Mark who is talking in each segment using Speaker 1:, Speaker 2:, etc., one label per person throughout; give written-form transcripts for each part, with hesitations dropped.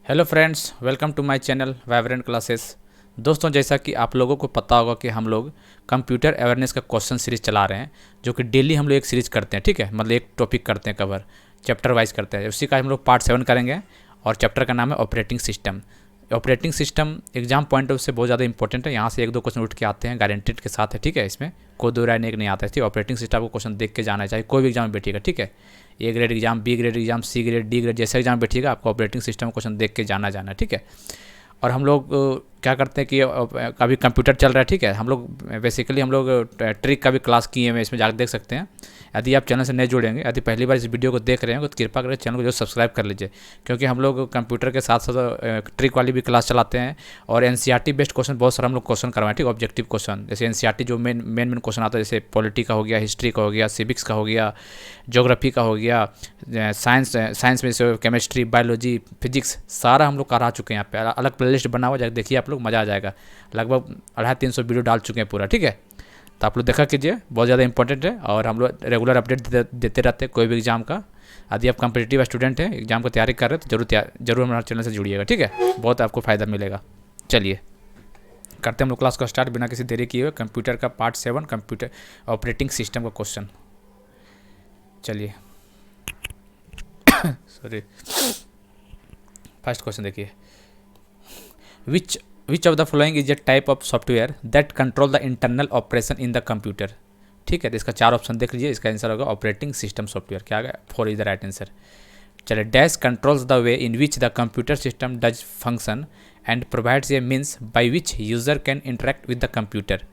Speaker 1: Hello friends, welcome to my channel vibrant classes. दोस्तों, जैसा कि आप लोगों को पता होगा कि हम लोग कंप्यूटर अवेयरनेस का क्वेश्चन सीरीज चला रहे हैं, जो कि डेली हम लोग एक सीरीज करते हैं। ठीक है, मतलब एक टॉपिक करते हैं कवर, चैप्टर वाइज करते हैं। उसी का हम लोग पार्ट 7 करेंगे और चैप्टर का नाम है operating system. Operating system exam point of से बहुत ज़्यादा इंपॉर्टेंट है। यहाँ से एक दो क्वेश्चन उठ के आते हैं, गारंटेड के साथ है। ठीक है, इसमें कोई दो राय नहीं आता है। ठीक, ऑपरेटिंग सिस्टम को क्वेश्चन देख के जाना चाहिए, कोई भी एग्जाम में बैठिएगा। ठीक है, A grade exam, B grade exam, C grade, D grade, जैसा एग्जाम बैठिएगा आपको ऑपरेटिंग सिस्टम क्वेश्चन देख के जाना। ठीक है, और हम लोग क्या करते हैं कि अभी कंप्यूटर चल रहा है। ठीक है, हम लोग बेसिकली हम लोग ट्रिक का भी क्लास किए हैं, इसमें जाकर देख सकते हैं। यदि आप चैनल से नहीं जुड़ेंगे, यदि पहली बार इस वीडियो को देख रहे हैं तो कृपा करके चैनल को जो सब्सक्राइब कर लीजिए, क्योंकि हम लोग कंप्यूटर के साथ साथ ट्रिक वाली भी क्लास चलाते हैं। और एनसीईआरटी बेस्ड क्वेश्चन बहुत सारा हम लोग क्वेश्चन करवाएं। ठीक, ऑब्जेक्टिव क्वेश्चन, जैसे एनसीईआरटी जो मेन क्वेश्चन आता है, जैसे पॉलिटी का हो गया, हिस्ट्री का हो गया, सिविक्स का हो गया, ज्योग्राफी का हो गया, साइंस में जैसे केमिस्ट्री, बायोलॉजी, फिजिक्स, सारा हम लोग करा चुके हैं। यहाँ पे अलग प्लेलिस्ट बना हुआ, देखिए आप लोग, मज़ा आ जाएगा। लगभग 250-300 वीडियो डाल चुके हैं पूरा। ठीक है, तो आप लोग देखा कीजिए, बहुत ज़्यादा इंपॉर्टेंट है। और हम लोग रेगुलर अपडेट देते रहते हैं कोई भी एग्जाम का। यदि आप कॉम्पिटिटिव स्टूडेंट हैं, एग्जाम की तैयारी कर रहे हैं, तो जरूर हमारे चैनल से जुड़िएगा। ठीक है, बहुत आपको फ़ायदा मिलेगा। चलिए करते हैं हम लोग क्लास को स्टार्ट बिना किसी देरी किए हुए। कंप्यूटर का पार्ट 7, कंप्यूटर ऑपरेटिंग सिस्टम का क्वेश्चन। चलिए सॉरी, फर्स्ट क्वेश्चन देखिए। विच of the following is a type of software that control the internal operation in the computer. ठीक है, तो इसका 4 ऑप्शन देख लीजिए। इसका आंसर होगा ऑपरेटिंग सिस्टम सॉफ्टवेयर। क्या आ गया? 4 इज द राइट आंसर। चलिए, dash controls the way in which the computer system does function and provides a means by which user can interact with the computer.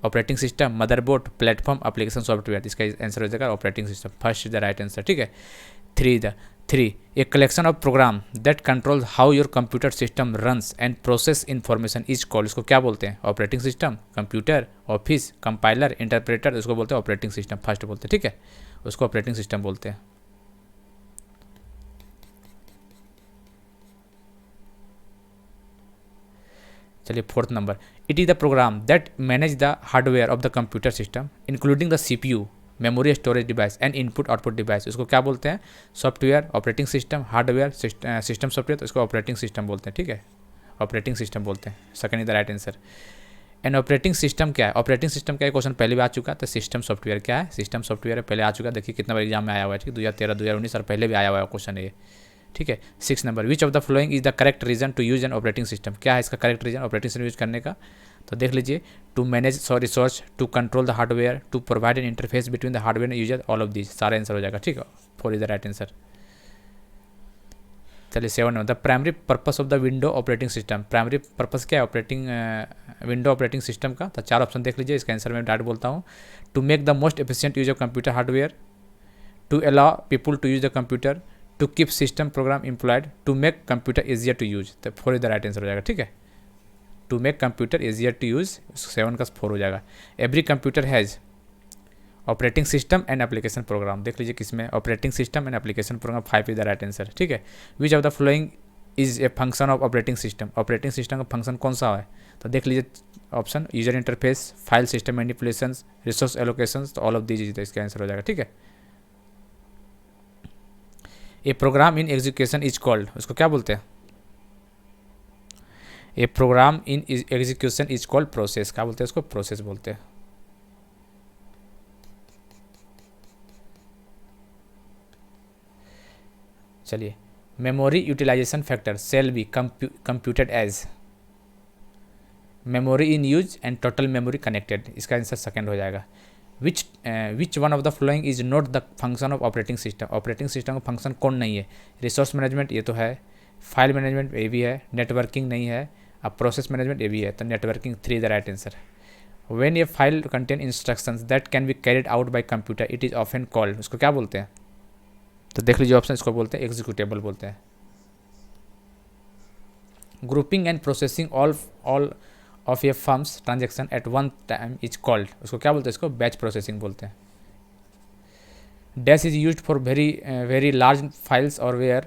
Speaker 1: Operating system, motherboard, platform, application software. इसका answer हो जाएगा operating system. First is the right answer. ठीक है, 3 a collection of program that controls how your computer system runs and process information is called। इसको क्या बोलते हैं? Operating system, computer, office, compiler, interpreter, इसको बोलते हैं ऑपरेटिंग सिस्टम। फर्स्ट बोलते हैं। ठीक है, उसको ऑपरेटिंग सिस्टम बोलते हैं। चलिए, 4th number, it is the program that manage the hardware of the computer system including the CPU, memory storage device and input output device. इसको क्या बोलते हैं? Software, operating system, hardware, system software, तो इसको operating system बोलते हैं। ठीक है, ऑपरेटिंग सिस्टम बोलते हैं। Second is the right answer. And operating system क्या है? ऑपरेटिंग सिस्टम क्या है? क्वेश्चन पहले भी आ चुका है। तो सिस्टम सॉफ्टवेयर क्या है? सिस्टम सॉफ्टवेयर पहले आ चुका है। देखिए कितना बार एग्जाम में आया हुआ है। ठीक, 2013, 2019 और पहले भी आया हुआ है क्वेश्चन ये। ठीक है, 6 number, which of the following is the correct reason to use an operating system. क्या है इसका correct reason operating system use करने का? तो देख लीजिए, to manage resource, to control the hardware, to provide an interface between the hardware and user, all of this सारा answer हो जाएगा। ठीक है, 4 इज द राइट आंसर। चलिए, 7 number, the primary purpose of the window operating system. Primary purpose क्या है operating window operating system का? तो 4 ऑप्शन देख लीजिए। इसका आंसर मैं डायरेक्ट बोलता हूँ। To make the most efficient use of computer hardware, to allow people to use the computer, to keep system program employed, to make computer easier to use. तो 4 is the right answer हो जाएगा। ठीक है, to make computer easier to use, 7 का 4 हो जाएगा। Every computer has operating system and application program. देख लीजिए किसमें? Operating system and application program. 5 is the right answer. ठीक है, which of the following is a function of operating system. Operating system का function कौन सा है? तो देख लीजिए option, user interface, file system manipulation, resource allocation, तो ऑल ऑफ दीज इज इसका आंसर हो जाएगा। ठीक है, a program in execution is called, उसको क्या बोलते हैं? A program in execution is called process. क्या बोलते हैं इसको? प्रोसेस बोलते हैं। चलिए, memory utilization factor shall be computed as memory in use and total memory connected. इसका आंसर सेकंड हो जाएगा। Which one of the following is not the function of operating system. Operating system का फंक्शन कौन नहीं है? रिसोर्स मैनेजमेंट, ये तो है। फाइल मैनेजमेंट, ये भी है। नेटवर्किंग नहीं है। अब प्रोसेस मैनेजमेंट, ये भी है। तो networking 3 the right answer. When ये file contain instructions that can be carried out by computer, it is often called, उसको क्या बोलते हैं? तो देख लीजिए ऑप्शन, इसको बोलते हैं एग्जीक्यूटेबल बोलते हैं। Grouping and processing all of a firms transaction at one time is called, उसको क्या बोलते हैं? इसको बैच प्रोसेसिंग बोलते हैं। Dash is used for very large files और where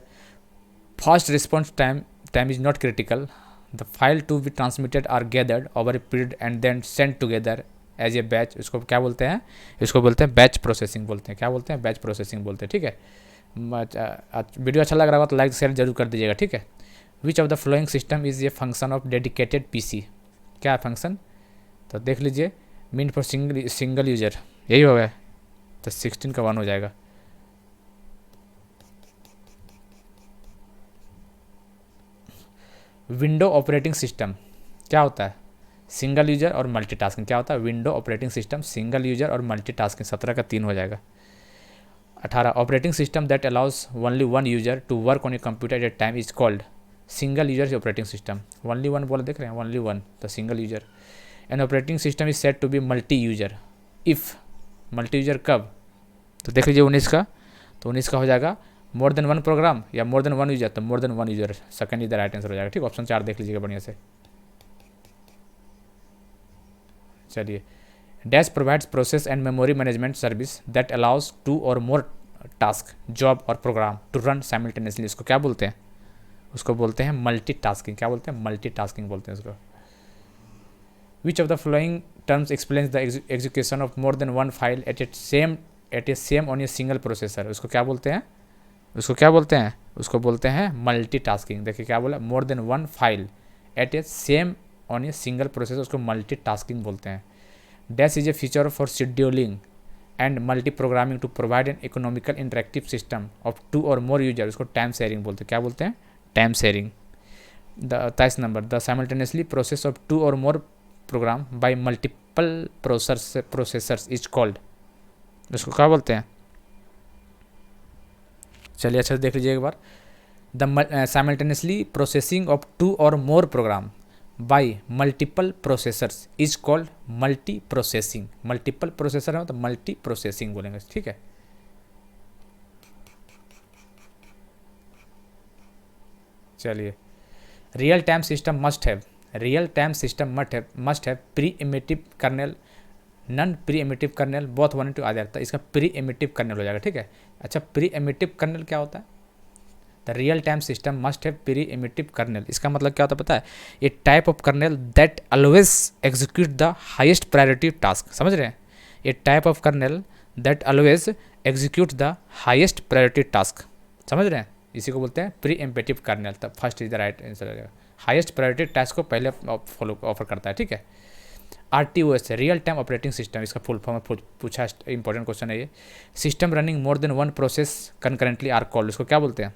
Speaker 1: fast response time is not critical. The file to be transmitted are gathered over a period and then send together as a batch, इसको क्या बोलते हैं? इसको बोलते हैं batch processing बोलते हैं। क्या बोलते हैं? बैच प्रोसेसिंग बोलते हैं। ठीक है, वीडियो अच्छा लग रहा होगा तो लाइक शेयर जरूर कर दीजिएगा। ठीक है, which of the flowing system is a function of dedicated PC, क्या है फंक्शन, तो देख लीजिए मीन फॉर सिंगल यूजर, यही हो गया, तो 16 का 1 हो जाएगा। विंडो ऑपरेटिंग सिस्टम क्या होता है, सिंगल यूजर और मल्टीटास्किंग, क्या होता है window operating system, single user और मल्टीटास्किंग, 17 का 3 हो जाएगा। 18 operating system that allows only one user to work on a computer at a time is called, single user operating system, only one बोला देख रहे हैं, ओनली वन, तो single user. An operating system is set to be multi user if, multi user कब, तो देख लीजिए 19 का, तो 19 का हो जाएगा मोर देन वन प्रोग्राम या मोर देन वन यूजर, तो मोर than one user, second is the right answer हो जाएगा। ठीक, ऑप्शन 4 देख लीजिएगा बढ़िया से। चलिए, dash provides process and memory management service that allows 2 और मोर टास्क, जॉब और प्रोग्राम टू रन साइमल्टेनियसली, उसको क्या बोलते हैं, उसको बोलते हैं मल्टीटास्किंग, क्या बोलते हैं मल्टीटास्किंग बोलते हैं उसको। विच of the flowing terms explains the execution of more than one file at a same on a single processor, उसको क्या बोलते हैं, उसको क्या बोलते हैं, उसको बोलते हैं मल्टीटास्किंग। देखिए क्या बोला, more than one file at a same on a single processor, उसको मल्टीटास्किंग बोलते हैं। Dash is a feature for scheduling and multiprogramming to provide an economical interactive system of 2 और मोर यूजर, उसको time sharing बोलते हैं, क्या बोलते हैं time sharing. The 23 number, the simultaneously process of 2 और more program by multiple processors is called, उसको क्या बोलते हैं, चलिए अच्छा से देख लीजिए एक बार। द साइमल्टेनियसली प्रोसेसिंग ऑफ 2 और more program by multiple processors is called multiprocessing, multiple processor है तो मल्टी प्रोसेसिंग बोलेंगे। ठीक है, चलिए, real time system must have, real time system must have preemptive kernel, non preemptive kernel, both one two आ जाता है, इसका प्री एमिटिव कर्नेल हो जाएगा। ठीक है, अच्छा प्री एमिटिव कर्नेल क्या होता है, the real time system must have preemptive kernel, इसका मतलब क्या होता है पता है, a type of kernel that always execute the highest priority task, समझ रहे हैं, a type of kernel that always execute the highest priority task, समझ रहे हैं, इसी को बोलते हैं प्री एम्पेटिव कर्नेल, तब first is the right answer हो जाएगा, हाईएस्ट प्रायोरिटी टास्क को पहले फॉलो ऑफर करता है। ठीक है, RTOS real time operating system, इसका फुल फॉर्म पूछा इंपॉर्टेंट क्वेश्चन है ये, system running more than one process concurrently are called, उसको क्या बोलते हैं,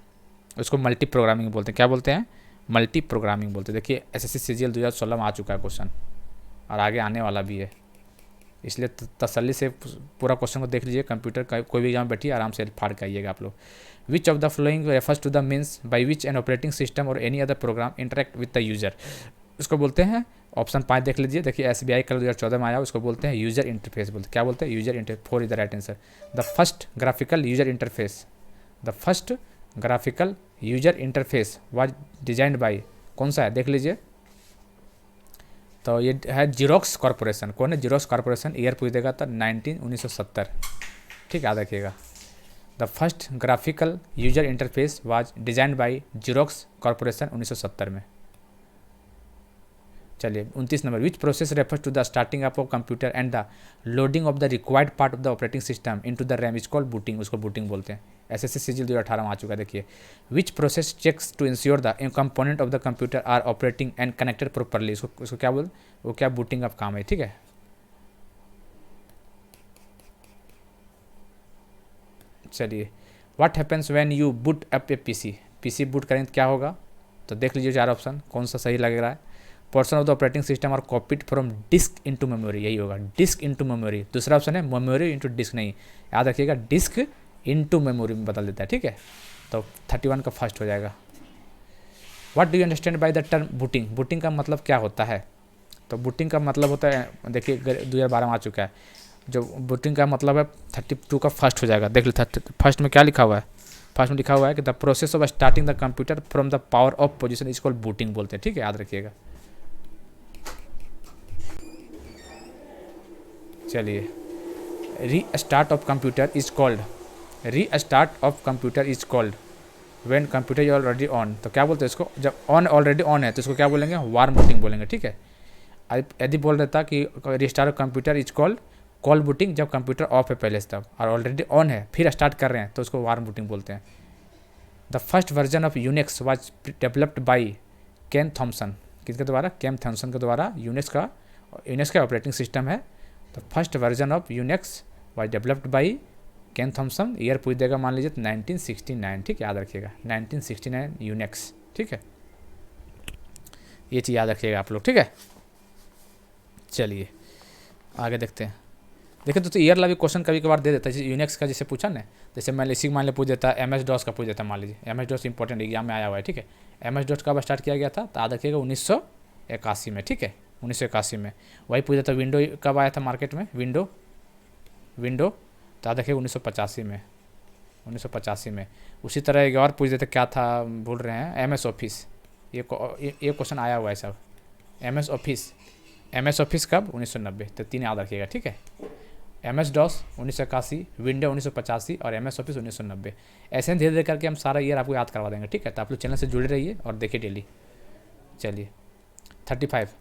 Speaker 1: उसको मल्टी प्रोग्रामिंग बोलते हैं, क्या बोलते हैं मल्टी प्रोग्रामिंग बोलते हैं। देखिए SSC CGL 2016 में आ चुका है क्वेश्चन और आगे आने वाला भी है, इसलिए तसल्ली से पूरा क्वेश्चन को देख लीजिए, कंप्यूटर का कोई भी एग्जाम बैठिए आराम से फाड़ के आइएगा आप लोग। Which of the following refers to the means by which an operating system और any other program interact with the user, उसको बोलते हैं ऑप्शन 5 देख लीजिए, देखिए SBI कल 2014 में आया, उसको बोलते हैं यूजर इंटरफेस बोलते हैं, क्या बोलते हैं user interface, 4 is the right answer. The first graphical user interface, the first graphical user interface was designed bye, कौन सा है देख लीजिए, तो ये है जीरोक्स कॉर्पोरेशन, कौन है जीरोक्स कॉर्पोरेशन, ईयर पूछ देगा तो 1970। ठीक याद रखिएगा, the first graphical user interface was designed by Xerox corporation 1970 में। चलिए 29 number, which process refers to the starting up of computer and the loading of the required part of the operating system into the RAM is called booting, उसको booting बोलते हैं। SSC CGL 2018 में आ चुका है। देखिए, which process checks to ensure the component of the computer are operating and connected properly, उसको क्या बोल, वो क्या बूटिंग ऑफ काम है। ठीक है, चलिए, what happens when you boot up A PC boot करें तो क्या होगा, तो देख लीजिए 4 ऑप्शन कौन सा सही लग रहा है। Portion of the operating system are copied from disk into memory, यही होगा डिस्क इनटू मेमोरी। दूसरा ऑप्शन है मेमोरी इनटू डिस्क, नहीं याद रखिएगा डिस्क इनटू मेमोरी में बदल देता है। ठीक है, तो 31 का फर्स्ट हो जाएगा। What do you understand by the term booting, booting का मतलब क्या होता है, तो बूटिंग का मतलब होता है, देखिए 2012 में आ चुका है, जो बूटिंग का मतलब है 32 का फर्स्ट हो जाएगा। देख लो फर्स्ट में क्या लिखा हुआ है, फर्स्ट में लिखा हुआ है कि the process of starting the computer from the power off position is called booting बोलते हैं। ठीक है, याद रखिएगा। चलिए, restart of computer is called, restart of computer is called when computer is already on, तो क्या बोलते हैं इसको, जब ऑन ऑलरेडी ऑन है तो इसको क्या बोलेंगे वार्म बूटिंग बोलेंगे। ठीक है, यदि बोल देता कि restart of computer is called call booting, जब कंप्यूटर ऑफ है पहले से तब, और ऑलरेडी ऑन है फिर स्टार्ट कर रहे हैं तो उसको वार्म बूटिंग बोलते हैं। The first version of Unix was developed by Ken Thompson, किसके द्वारा? केन थॉमसन के द्वारा यूनिक्स का ऑपरेटिंग सिस्टम है। The first version of Unix was developed by Ken Thompson. Year पूछ देगा मान लीजिए 1969, ठीक है, याद रखिएगा 1969 यूनिक्स, ठीक है, ये चीज़ याद रखिएगा आप लोग, ठीक है। चलिए आगे देखते हैं। देखिए तो ईयर वाला भी क्वेश्चन कभी कभार दे देता है, जैसे यूनिक्स का जैसे पूछा ना, जैसे मान लीजिए पूछ देता है MS DOS का पूछ देता है, मान लीजिए MS DOS इंपॉर्टेंट एग्जाम में आया हुआ है, ठीक है। MS DOS कब स्टार्ट किया गया था? तो याद रखिएगा 1981 में, ठीक है, 1981 में। वही पूछ देता विंडो कब आया था मार्केट में? विंडो तो याद रखिएगा 1985 में, 1985 में। उसी तरह एक और पूछ देते क्या था, भूल रहे हैं, MS ऑफिस, ये क्वेश्चन आया हुआ है सब। MS ऑफिस कब? 1990। तो 3 याद रखिएगा, ठीक है। MS DOS 1981, विंडो 1985 और MS ऑफिस 1990। ऐसे धीरे धीरे करके हम सारा ईयर आपको याद करवा देंगे, ठीक है। तो आप लोग चैनल से जुड़े रहिए और देखिए डेली। चलिए 35,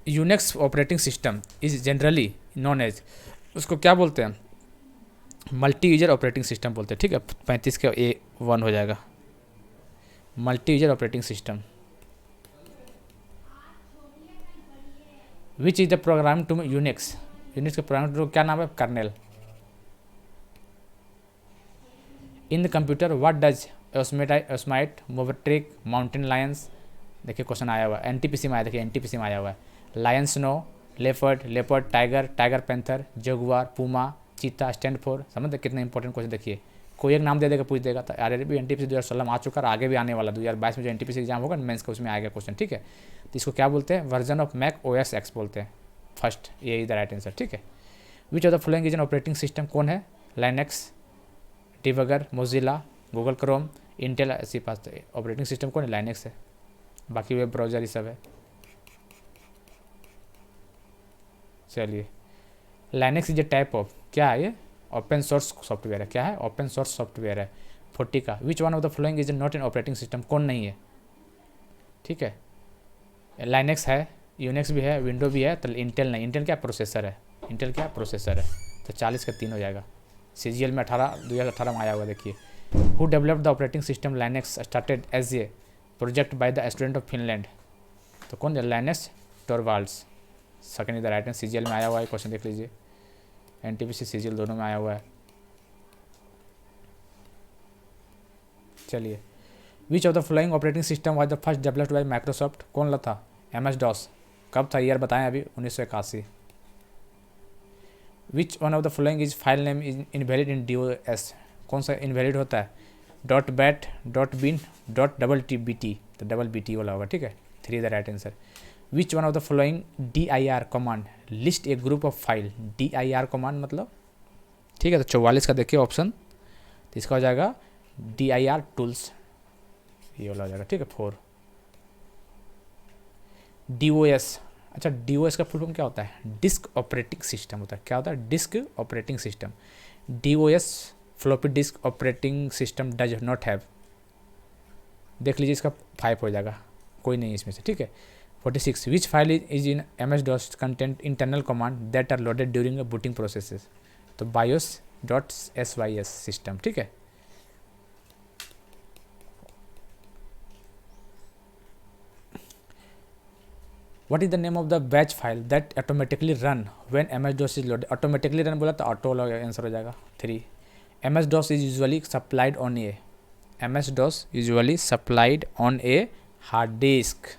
Speaker 1: Unix operating system is generally known as, उसको क्या बोलते हैं? मल्टी यूजर ऑपरेटिंग सिस्टम बोलते हैं, ठीक है। 35 का A1 हो जाएगा, multi user operating system. Which is the program to Unix का प्रोग्राम टू क्या नाम है? Kernel. In the computer what does ओस्माइट, मोवट्रिक, माउंटेन लायंस, देखिए क्वेश्चन आया हुआ है, NTPC में आया, देखिए NTPC में आया हुआ है। Lion snow, leopard, tiger panther, jaguar, puma, cheetah, stand for. समझते कितने इंपॉर्टेंट क्वेश्चन। देखिए कोई एक नाम दे देगा, पूछ देगा। तो RRB NTPC 2016 में आ चुका है, आगे भी आने वाला 2022 में जो NTPC एग्जाम होगा मेंस का, उसमें आएगा क्वेश्चन, ठीक है। तो इसको क्या बोलते हैं? Version of Mac OS X बोलते हैं। फर्स्ट ये इज द राइट आंसर, ठीक है। Which of the following is an operating system? कौन है? Linux, debugger, Mozilla, Google Chrome, Intel. ऐसी पास ऑपरेटिंग सिस्टम कौन है? लाइनेक्स है, बाकी वेब ब्राउजर ये सब है। चलिए Linux is a type of, क्या है ये? ओपन सोर्स सॉफ्टवेयर है। क्या है? ओपन सोर्स सॉफ्टवेयर है। 40 का, विच one of the following is not an operating system? कौन नहीं है? ठीक है, लाइनेक्स है, यूनिक्स भी है, विंडो भी है, तो इंटेल नहीं। इंटेल क्या? प्रोसेसर है। इंटेल क्या? प्रोसेसर है। तो 40 का 3 हो जाएगा। CGL में 2018 में आया हुआ, देखिए। Who developed the operating system Linux started as a project by the student of Finland? तो कौन? Linux Torvalds. Second is the right answer. CGL में आया हुआ है, क्वेश्चन देख लीजिए। NTPC CGL दोनों में आया हुआ है। चलिए, विच of the following operating system was the first developed by Microsoft? कौन ला था? MS DOS। कब था? ईयर बताएं अभी, 1981। विच one of the following is file name is invalid in DOS? कौन सा इनवैलिड होता है? .bat, .bin, .BT, तो BT वाला होगा, ठीक है। 3 is the right answer. Which one of the following dir command list A group of file? dir command मतलब, ठीक है। तो 44 का देखिए ऑप्शन, तो इसका हो जाएगा dir टूल्स, ये वाला हो जाएगा, ठीक है। 4 DOS। अच्छा, DOS का फुल फॉर्म क्या होता है? डिस्क ऑपरेटिंग सिस्टम होता है। क्या होता है? Disc operating system. DOS floppy disk operating system does not have, देख लीजिए, इसका 5 हो जाएगा, कोई नहीं इसमें से, ठीक है। 46, which file is in MS DOS content internal command that are loaded during booting processes? तो bios.sys सिस्टम, ठीक है। What is the name of the batch file that automatically run when MS DOS is loaded? Automatically run बोला तो auto answer हो जाएगा। 3, MS DOS is usually supplied on a, MS DOS usually supplied on a hard disk।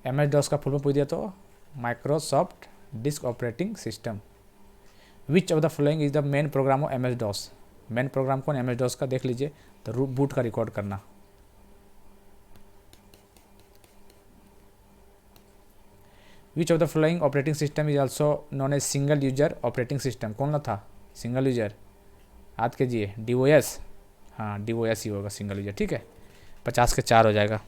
Speaker 1: MS DOS का फुल फॉर्म पूछ दिया तो Microsoft disk operating system. Which of the following is the main program of MS DOS? Main program कौन? MS DOS का देख लीजिए, तो बूट का रिकॉर्ड करना। Which of the following operating system is also known as single user operating system? कौन सा था सिंगल यूजर? याद कीजिए, DOS। हाँ, DOS ही होगा सिंगल यूजर, ठीक है। 50 के 4 हो जाएगा।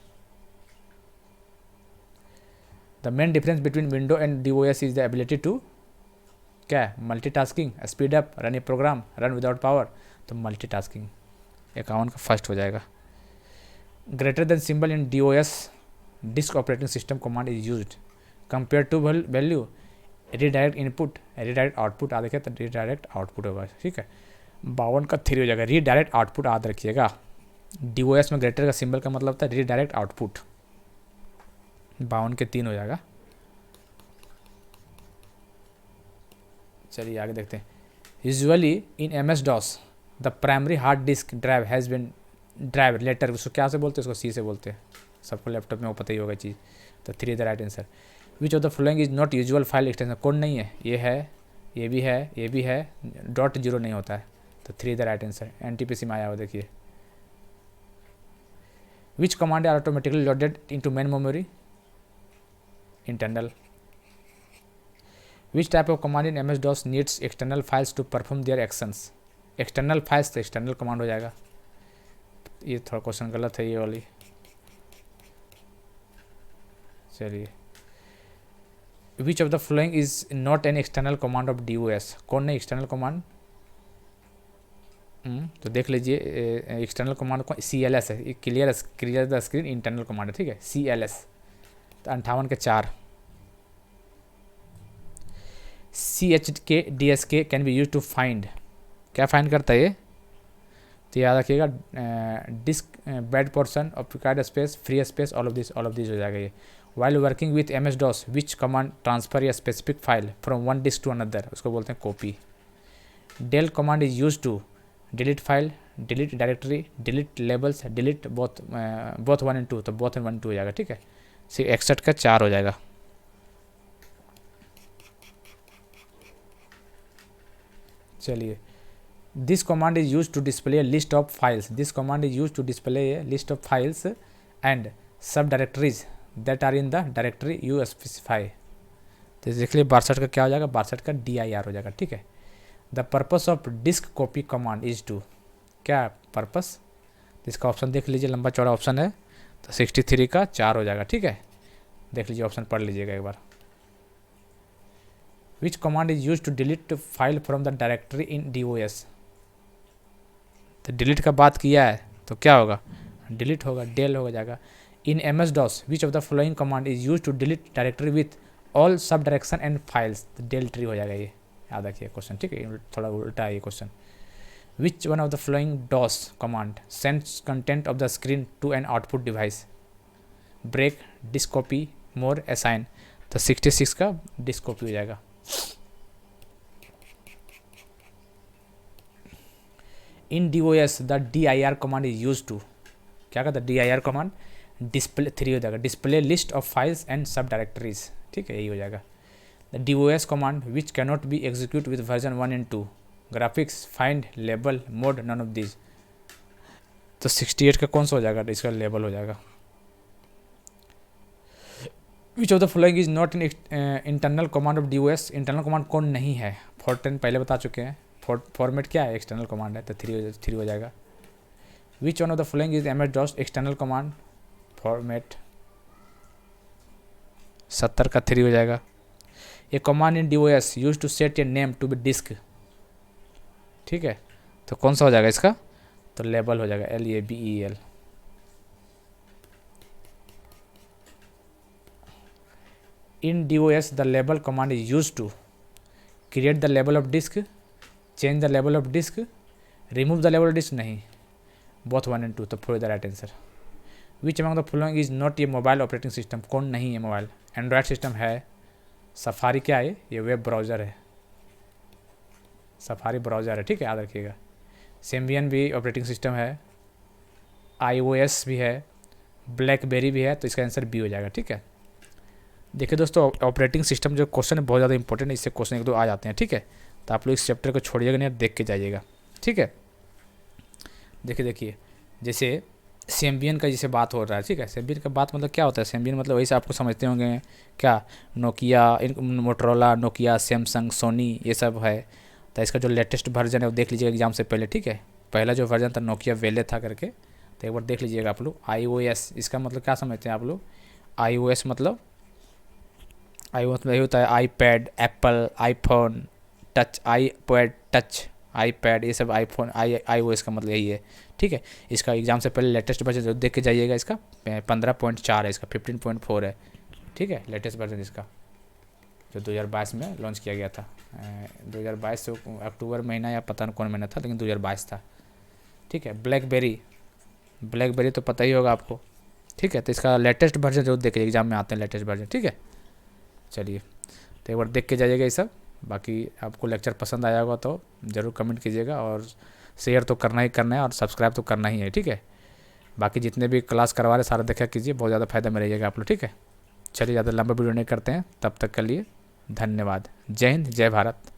Speaker 1: The main difference between window and DOS is the ability to, क्या है? Multitasking, speed up, run a program, run without power, तो मल्टीटास्किंग। 51 का फर्स्ट हो जाएगा। Greater than symbol in DOS disk operating system command is used compare to value redirect input, redirect output, याद रखिए तो redirect output होगा, ठीक है। 52 का 3 हो जाएगा, रीडायरेक्ट आउटपुट याद रखिएगा। DOS में ग्रेटर का सिंबल का मतलब था रीडायरेक्ट आउटपुट। 52 के 3 हो जाएगा। चलिए आगे देखते हैं। Usually in MS-DOS the primary hard disk drive has been drive letter, उसको क्या से बोलते हैं, उसको C से बोलते हैं, सबको लैपटॉप में वो पता ही होगा चीज़। तो 3 is the right answer. Which of the following is not usual file extension, कौन नहीं है, ये है, ये भी है, ये भी है, .0 नहीं होता है, तो 3 is the right answer. NTPC में आया हो देखिए। Which command are automatically loaded into main memory, internal. Which type of command in MS-DOS needs external files to perform their actions, external files तो एक्सटर्नल कमांड हो जाएगा। ये थोड़ा question गलत है ये वाली। चलिए, विच of the following is not an external command of DOS, कौन नहीं एक्सटर्नल कमांड, तो देख लीजिए एक्सटर्नल कमांड को CLS है, clear the screen internal command है, ठीक है, CLS। तो 58 के 4। CHK DSK can be use to find, क्या फाइंड करता है ये, तो याद रखिएगा disk bad portion occupied space, free space, all of this हो जाएगा ये। While working with MS-DOS which command transfer या specific file from one disk to another, उसको बोलते हैं copy. del command is use to delete file, delete directory, delete labels, delete both 1 and 2, तो both 1 2 हो जाएगा, ठीक है। 61 का 4 हो जाएगा। चलिए, this command is use to display a list of files, this command is used to display a list of files and subdirectories that are in the directory you specify। तो देख लिए 62 का क्या हो जाएगा, 62 का DIR हो जाएगा, ठीक है। The purpose of disk copy command is to, क्या पर्पस, इसका ऑप्शन देख लीजिए, लंबा चौड़ा ऑप्शन है, तो 63 का 4 हो जाएगा, ठीक है। देख लीजिए ऑप्शन पढ़ लीजिएगा एक बार। Which command is use to delete file from the directory in DOS, तो डिलीट का बात किया है तो क्या होगा, डिलीट होगा, del हो जाएगा। In MS-DOS which of the following command is use to delete directory with all sub direction and files, तो del ट्री हो जाएगा, ये याद रखिए क्वेश्चन, ठीक है, थोड़ा उल्टा है ये question. Which one of the following DOS command sends content of the screen to an output device, break, disk copy, more, assign, तो 66 का डिस्क कॉपी हो जाएगा। In DOS the DIR command is use to, क्या कहता है DIR command, display 3 हो जाएगा, display list of files and sub directories, ठीक है, यही हो जाएगा। The DOS command which cannot be executed with version 1 and 2, graphics, find, label, mode, none of this, तो 68 का कौन सा हो जाएगा, इसका लेबल हो जाएगा। विच of the following is not in internal command of DOS, internal command कौन नहीं है, Fortran पहले बता चुके हैं। फॉर्मेट क्या है, एक्सटर्नल कमांड है, तो 3 हो जाएगा। Which one of the following is MS-DOS external command, format, 70 का 3 हो जाएगा। A command in DOS use to set a name to be disk, ठीक है, तो कौन सा हो जाएगा इसका, तो लेबल हो जाएगा, LABEL। In DOS the label command is use to create the label of disk, change the level of disk, remove the level of disk, नहीं, बोथ 1 and 2, तो 4 the right answer. Which among the following is not ये mobile operating system, कौन नहीं है mobile, Android system है, Safari क्या है, ये वेब ब्राउज़र है, सफारी ब्राउज़र है, ठीक है, याद रखिएगा। Symbian भी ऑपरेटिंग सिस्टम है, iOS भी है, ब्लैकबेरी भी है, तो इसका आंसर B हो जाएगा, ठीक है। देखिए दोस्तों, ऑपरेटिंग सिस्टम जो क्वेश्चन है बहुत ज़्यादा इंपॉर्टेंट है, इससे क्वेश्चन 1 2 आ जाते हैं, ठीक है, तो आप लोग इस चैप्टर को छोड़िएगा नहीं, देख के जाइएगा, ठीक है। देखिए जैसे Symbian का जैसे बात हो रहा है, ठीक है, Symbian का बात मतलब क्या होता है, Symbian मतलब वही से आपको समझते होंगे, क्या Nokia, Motorola, Nokia, Samsung, Sony, ये सब है। तो इसका जो लेटेस्ट वर्जन है वो देख लीजिएगा एग्जाम से पहले, ठीक है। पहला जो वर्जन था नोकिया वेले था करके, तो एक बार देख लीजिएगा आप लोग। iOS इसका मतलब क्या समझते हैं आप लोग, iOS मतलब यही होता है iPad, Apple, iPhone touch, iPad touch, iPad, ये सब आईफोन iOS का मतलब यही है, ठीक है। इसका एग्जाम से पहले लेटेस्ट वर्जन जो देख के जाइएगा, इसका 15.4 है, इसका 15.4 है, ठीक है, लेटेस्ट वर्जन इसका। जो 2022 में लॉन्च किया गया था। 2022 से अक्टूबर महीना या पता नहीं कौन महीना था, लेकिन 2022 था। ठीक है, ब्लैकबेरी तो पता ही होगा आपको। ठीक है, तो इसका लेटेस्ट वर्जन जरूर देखिए, एग्जाम में आते हैं लेटेस्ट वर्जन। ठीक है, चलिए तो एक बार देख के जाइएगा ये सब। बाकी आपको लेक्चर पसंद आया होगा तो ज़रूर कमेंट कीजिएगा, और शेयर तो करना ही करना है, और सब्सक्राइब तो करना ही है। ठीक है, बाकी जितने भी क्लास करवा रहे सारा देखा कीजिए, बहुत ज़्यादा फायदा मिलेगा आप लोग। ठीक है, चलिए ज़्यादा लंबा वीडियो नहीं करते हैं, तब तक के लिए धन्यवाद। जय हिंद, जय भारत।